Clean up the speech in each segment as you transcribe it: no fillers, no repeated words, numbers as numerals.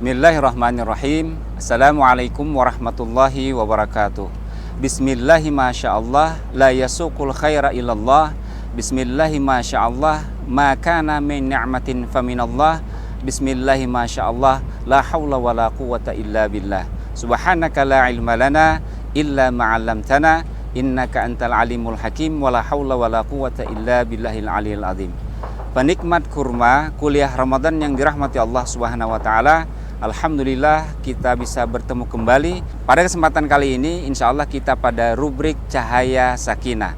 Bismillahirrahmanirrahim. Assalamualaikum warahmatullahi wabarakatuh. Bismillahi masyaallah la yasuqul khaira illallah. Bismillahi masyaallah ma kana min ni'matin faminallah. Bismillahi masyaallah la haula wala quwata illa billah. Subhanaka la ilma lana illa ma 'allamtana innaka antal alimul hakim wala haula wala quwata illa billahil aliyil azim. Penikmat kurma kuliah Ramadan yang dirahmati Allah Subhanahu wa taala, alhamdulillah kita bisa bertemu kembali. Pada kesempatan kali ini insya Allah kita pada rubrik Cahaya Sakinah.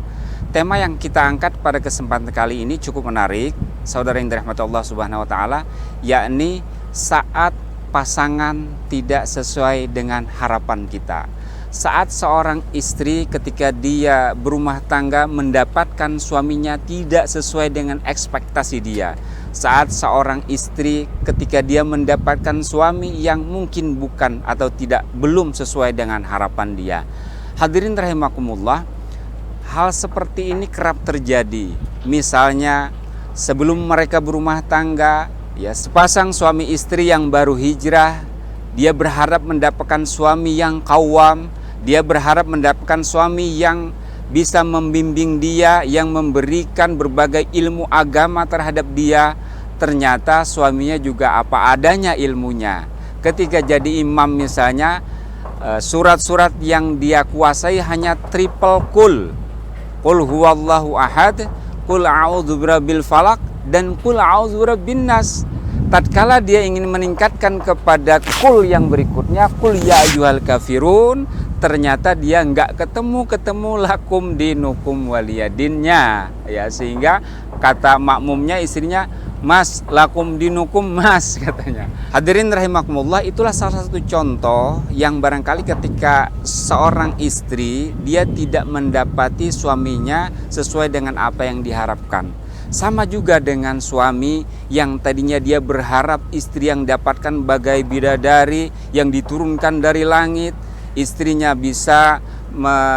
Tema yang kita angkat pada kesempatan kali ini cukup menarik, saudara yang dirahmati Allah Subhanahu wa taala, yakni saat pasangan tidak sesuai dengan harapan kita. Saat seorang istri ketika dia berumah tangga mendapatkan suaminya tidak sesuai dengan ekspektasi dia. Saat seorang istri ketika dia mendapatkan suami yang mungkin bukan atau belum sesuai dengan harapan dia. Hadirin rahimakumullah, hal seperti ini kerap terjadi. Misalnya sebelum mereka berumah tangga, ya sepasang suami istri yang baru hijrah, dia berharap mendapatkan suami yang qawwam. Dia berharap mendapatkan suami yang bisa membimbing dia, yang memberikan berbagai ilmu agama terhadap dia. Ternyata suaminya juga apa adanya ilmunya. Ketika jadi imam misalnya, surat-surat yang dia kuasai hanya triple qul. Qul huwallahu ahad, qul a'udzu birabbil falaq, dan qul a'udzu birabbin nas. Tatkala dia ingin meningkatkan kepada qul yang berikutnya, qul ya ayyuhal kafirun, ternyata dia nggak ketemu lakum dinukum waliyadinnya, ya, sehingga kata makmumnya istrinya, mas lakum dinukum mas, katanya. Hadirin rahimakumullah, itulah salah satu contoh yang barangkali ketika seorang istri dia tidak mendapati suaminya sesuai dengan apa yang diharapkan. Sama juga dengan suami yang tadinya dia berharap istri yang dapatkan bagai bidadari yang diturunkan dari langit, istrinya bisa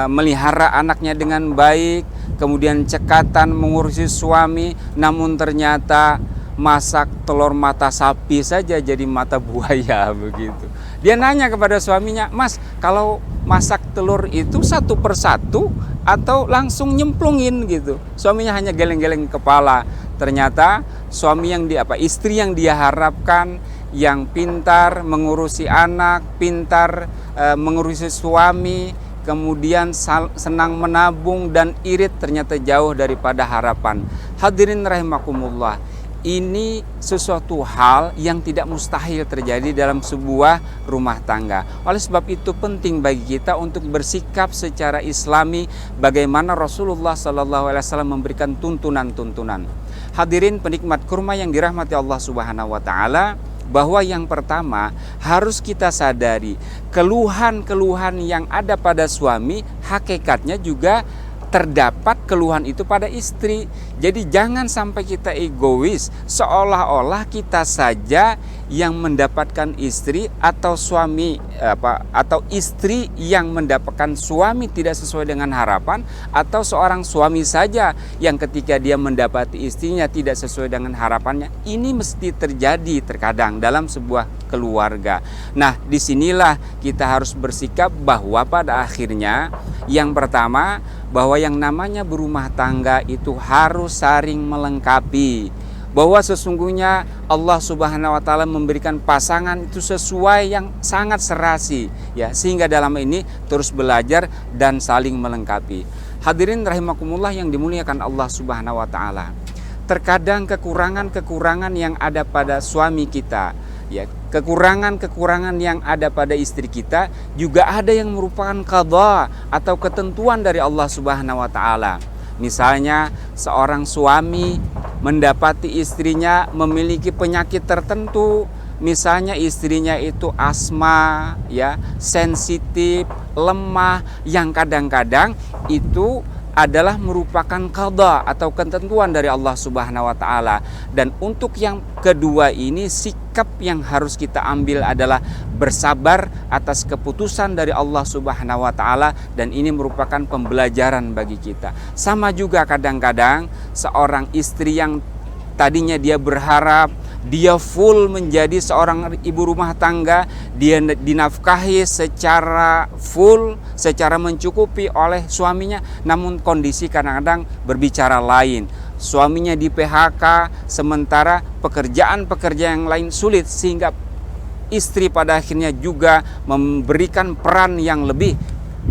melihara anaknya dengan baik, kemudian cekatan mengurusi suami, namun ternyata masak telur mata sapi saja jadi mata buaya begitu. Dia nanya kepada suaminya, mas kalau masak telur itu satu persatu atau langsung nyemplungin gitu. Suaminya hanya geleng-geleng kepala. Ternyata suami yang istri yang dia harapkan, yang pintar mengurusi anak, pintar mengurusi suami, kemudian senang menabung dan irit, ternyata jauh daripada harapan. Hadirin rahimakumullah, ini sesuatu hal yang tidak mustahil terjadi dalam sebuah rumah tangga. Oleh sebab itu penting bagi kita untuk bersikap secara islami bagaimana Rasulullah SAW memberikan tuntunan-tuntunan. Hadirin penikmat kurma yang dirahmati Allah Subhanahu wa taala, bahwa yang pertama harus kita sadari keluhan-keluhan yang ada pada suami hakikatnya juga terdapat keluhan itu pada istri. Jadi jangan sampai kita egois seolah-olah kita saja yang mendapatkan istri atau suami atau istri yang mendapatkan suami tidak sesuai dengan harapan, atau seorang suami saja yang ketika dia mendapati istrinya tidak sesuai dengan harapannya. Ini mesti terjadi terkadang dalam sebuah keluarga. Nah, disinilah kita harus bersikap bahwa pada akhirnya yang pertama, bahwa yang namanya berumah tangga itu harus saling melengkapi. Bahwa sesungguhnya Allah Subhanahu wa taala memberikan pasangan itu sesuai yang sangat serasi, ya, sehingga dalam ini terus belajar dan saling melengkapi. Hadirin rahimakumullah yang dimuliakan Allah Subhanahu wa taala. Terkadang kekurangan-kekurangan yang ada pada suami kita, ya, kekurangan-kekurangan yang ada pada istri kita juga ada yang merupakan qadha atau ketentuan dari Allah Subhanahu wa taala. Misalnya seorang suami mendapati istrinya memiliki penyakit tertentu, misalnya istrinya itu asma, ya, sensitif, lemah, yang kadang-kadang itu adalah merupakan qadha atau ketentuan dari Allah Subhanahu wa taala. Dan untuk yang kedua ini, sikap yang harus kita ambil adalah bersabar atas keputusan dari Allah Subhanahu wa taala, dan ini merupakan pembelajaran bagi kita. Sama juga kadang-kadang seorang istri yang tadinya dia berharap dia full menjadi seorang ibu rumah tangga, dia dinafkahi secara full, secara mencukupi oleh suaminya, namun kondisi kadang-kadang berbicara lain. Suaminya di PHK, sementara pekerjaan-pekerjaan yang lain sulit, sehingga istri pada akhirnya juga memberikan peran yang lebih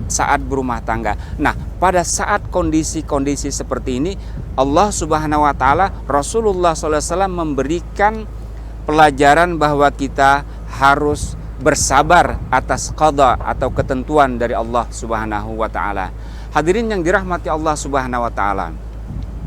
saat berumah tangga. Nah, pada saat kondisi-kondisi seperti ini, Allah Subhanahu wa taala, Rasulullah SAW memberikan pelajaran bahwa kita harus bersabar atas qada atau ketentuan dari Allah Subhanahu wa taala. Hadirin yang dirahmati Allah Subhanahu wa taala.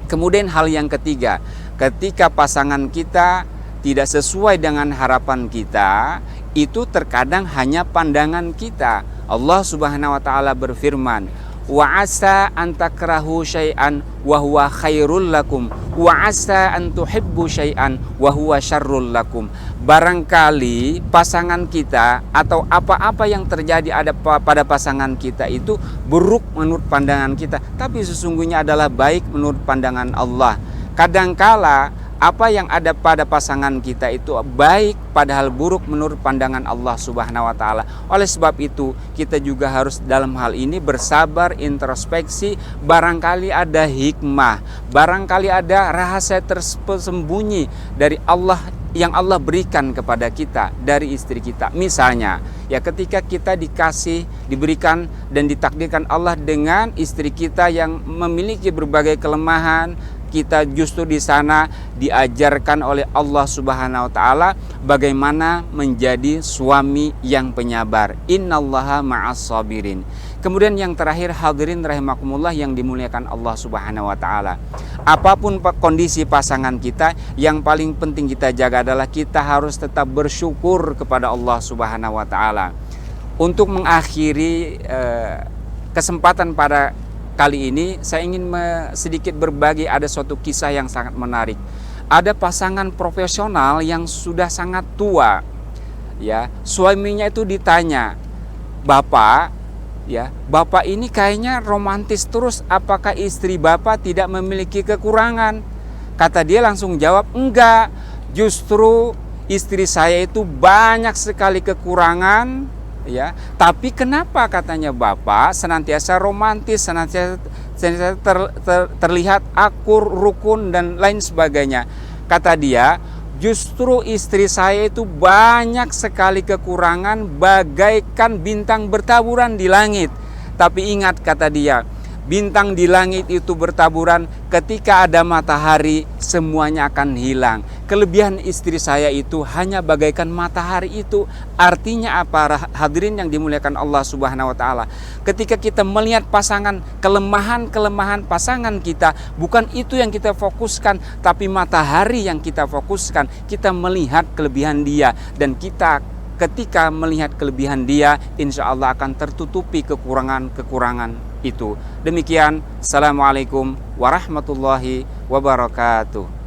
Kemudian hal yang ketiga, ketika pasangan kita tidak sesuai dengan harapan kita, itu terkadang hanya pandangan kita. Allah Subhanahu wa taala berfirman, wa asa an takrahu syai'an wa huwa khairul lakum wa asa an tuhibbu syai'an wa huwa syarrul lakum. Barangkali pasangan kita atau apa-apa yang terjadi pada pasangan kita itu buruk menurut pandangan kita, tapi sesungguhnya adalah baik menurut pandangan Allah. Kadangkala apa yang ada pada pasangan kita itu baik padahal buruk menurut pandangan Allah Subhanahu wa taala. Oleh sebab itu, kita juga harus dalam hal ini bersabar, introspeksi, barangkali ada hikmah, barangkali ada rahasia tersembunyi dari Allah yang Allah berikan kepada kita dari istri kita. Misalnya, ya ketika kita diberikan dan ditakdirkan Allah dengan istri kita yang memiliki berbagai kelemahan, kita justru di sana diajarkan oleh Allah Subhanahu wa taala bagaimana menjadi suami yang penyabar. Innallaha ma'as sabirin. Kemudian yang terakhir, hadirin rahimakumullah yang dimuliakan Allah Subhanahu wa taala. Apapun kondisi pasangan kita, yang paling penting kita jaga adalah kita harus tetap bersyukur kepada Allah Subhanahu wa taala. Untuk mengakhiri kesempatan pada kali ini, saya ingin sedikit berbagi, ada suatu kisah yang sangat menarik. Ada pasangan profesional yang sudah sangat tua, ya. Suaminya itu ditanya, "Bapak, ya, Bapak ini kayaknya romantis terus, apakah istri Bapak tidak memiliki kekurangan?" Kata dia langsung jawab, "Enggak, justru istri saya itu banyak sekali kekurangan, ya, tapi kenapa," katanya, "Bapak senantiasa romantis, senantiasa terlihat akur, rukun dan lain sebagainya?" Kata dia, "Justru istri saya itu banyak sekali kekurangan, bagaikan bintang bertaburan di langit. Tapi ingat," kata dia, "bintang di langit itu bertaburan, ketika ada matahari semuanya akan hilang. Kelebihan istri saya itu hanya bagaikan matahari itu." Artinya apa, hadirin yang dimuliakan Allah Subhanahu wa taala? Ketika kita melihat pasangan, kelemahan-kelemahan pasangan kita, bukan itu yang kita fokuskan, tapi matahari yang kita fokuskan. Kita melihat kelebihan dia, dan kita ketika melihat kelebihan dia, insya Allah akan tertutupi kekurangan-kekurangan itu. Demikian, Assalamualaikum warahmatullahi wabarakatuh.